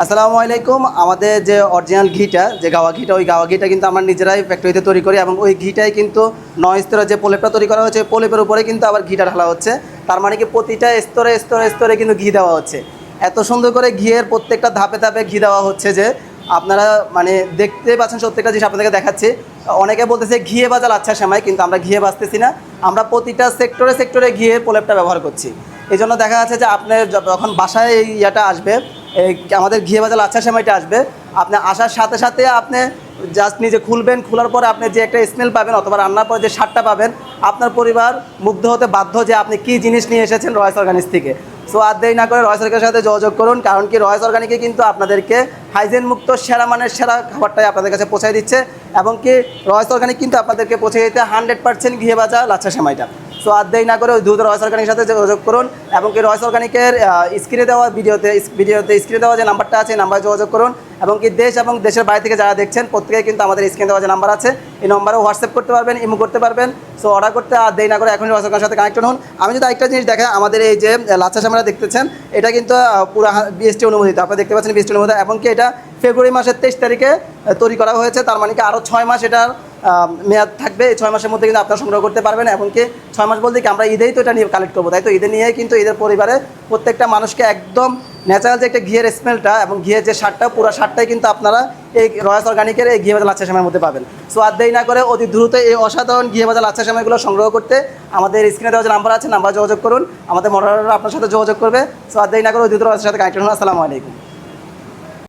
আসসালামু আলাইকুম। আমাদের যে অরিজিনাল ঘিটা, যে গাওয়া ঘিটা, ওই গাওয়া ঘিটা কিন্তু আমরা নিজেরাই ফ্যাক্টরিতে তৈরি করি এবং ওই ঘিটাই কিন্তু 9 স্তরের যে প্রলেপটা তৈরি করা হচ্ছে, প্রলেপের উপরে কিন্তু আবার ঘিটা ঢালা হচ্ছে। তার মানে কি প্রতিটা স্তরে স্তরে স্তরে কিন্তু ঘি দেওয়া হচ্ছে। এত সুন্দর করে ঘিয়ের প্রত্যেকটা ধাপে ধাপে ঘি দেওয়া হচ্ছে যে আপনারা মানে দেখতে পাচ্ছেন। প্রত্যেকটা জিনিস আপনাদেরকে দেখাচ্ছি। অনেকে বলতেছে ঘিয়ে ভাজা লাচ্ছা সেমাই, কিন্তু আমরা ঘিয়ে ভাজতেছি না। আমরা প্রতিটা সেক্টরে সেক্টরে ঘিয়ের প্রলেপটা ব্যবহার করছি। এই জন্য দেখা যাচ্ছে যে আপনার যখন বাসায় এই ইয়াটা আসবে, এই আমাদের ঘিয়ে ভাজা লাচ্ছা সেমাইটা আসবে, আপনি আসার সাথে সাথে আপনি জাস্ট নিজে খুলবেন, খোলার পরে আপনি যে একটা স্মেল পাবেন অথবা রান্নার পরে যে স্বাদটা পাবেন, আপনার পরিবার মুগ্ধ হতে বাধ্য যে আপনি কী জিনিস নিয়ে এসেছেন রয়েস অর্গানিক্স থেকে। সো আর দেরি না করে রয়েস অর্গানিকের সাথে যোগাযোগ করুন, কারণ কি রয়েস অর্গানিকে কিন্তু আপনাদেরকে হাইজেন মুক্ত সেরা মানের সেরা খাবারটাই আপনাদের কাছে পৌঁছায় দিচ্ছে। এবং কি রয়েস অর্গানিক কিন্তু আপনাদেরকে পৌঁছে দিতে 100% ঘিয়ে ভাজা লাচ্ছা সেমাইটা। সো আর দেরি না করে ওই দ্রুত রয়েস অর্গানিকের সাথে যোগাযোগ করুন এবং কি রয়েস অর্গানিকের স্ক্রিনে দেওয়া ভিডিওতে স্ক্রিনে দেওয়া যে নাম্বারটা আছে, এই নাম্বারে যোগাযোগ করুন। এবং কি দেশ এবং দেশের বাইরে থেকে যারা দেখছেন প্রত্যেকেই কিন্তু আমাদের স্ক্রিনে দেওয়া যে নাম্বার আছে, এই নম্বরে হোয়াটসঅ্যাপ করতে পারবেন, ইমো করতে পারবেন। সো অর্ডার করতে আর দেরি না করে এখনই রয়েস অর্গানিকের সাথে কানেক্ট হন। আমি যদি আরেকটা জিনিস দেখাই, আমাদের এই যে লাচ্ছা সেমাইটা দেখতেছেন, এটা কিন্তু পুরো বিএসটি অনুমোদিত। আপনারা দেখতে পাচ্ছেন বিএসটি অনুমোদিত। এবং কি এটা ফেব্রুয়ারি মাসের 23 তারিখে তৈরি করা হয়েছে। তার মানে কি আরও 6 মাস এটার মেয়াদ থাকবে। এই 6 মাসের মধ্যে কিন্তু আপনারা সংগ্রহ করতে পারবেন। এবং কি 6 মাস বলতে কি আমরা ঈদেই তো এটা নিয়ে কালেক্ট করবো, তাই তো ঈদে নিয়েই কিন্তু ঈদের পরিবারে প্রত্যেকটা মানুষকে একদম ন্যাচারাল যে একটা ঘিয়ের স্মেলটা এবং ঘিয়ের যে স্বাদটা, পুরো স্বাদটাই কিন্তু আপনারা এই রয়েস অর্গানিকের এই ঘিয়ে ভাজা লাচ্ছা সেমাইয়ের মধ্যে পাবেন। সো আর দেরি না করে অতি দ্রুত এই অসাধারণ ঘিয়ে ভাজা লাচ্ছা সেমাইগুলো সংগ্রহ করতে আমাদের স্ক্রিনে দেওয়া যে নাম্বার আছে, নাম্বার যোগাযোগ করুন। আমাদের মডারেটর আপনার সাথে যোগাযোগ করবে। সো আর দেরি না করে অতি দ্রুত সাথে কানেক্ট হন। আসসালামু আলাইকুম।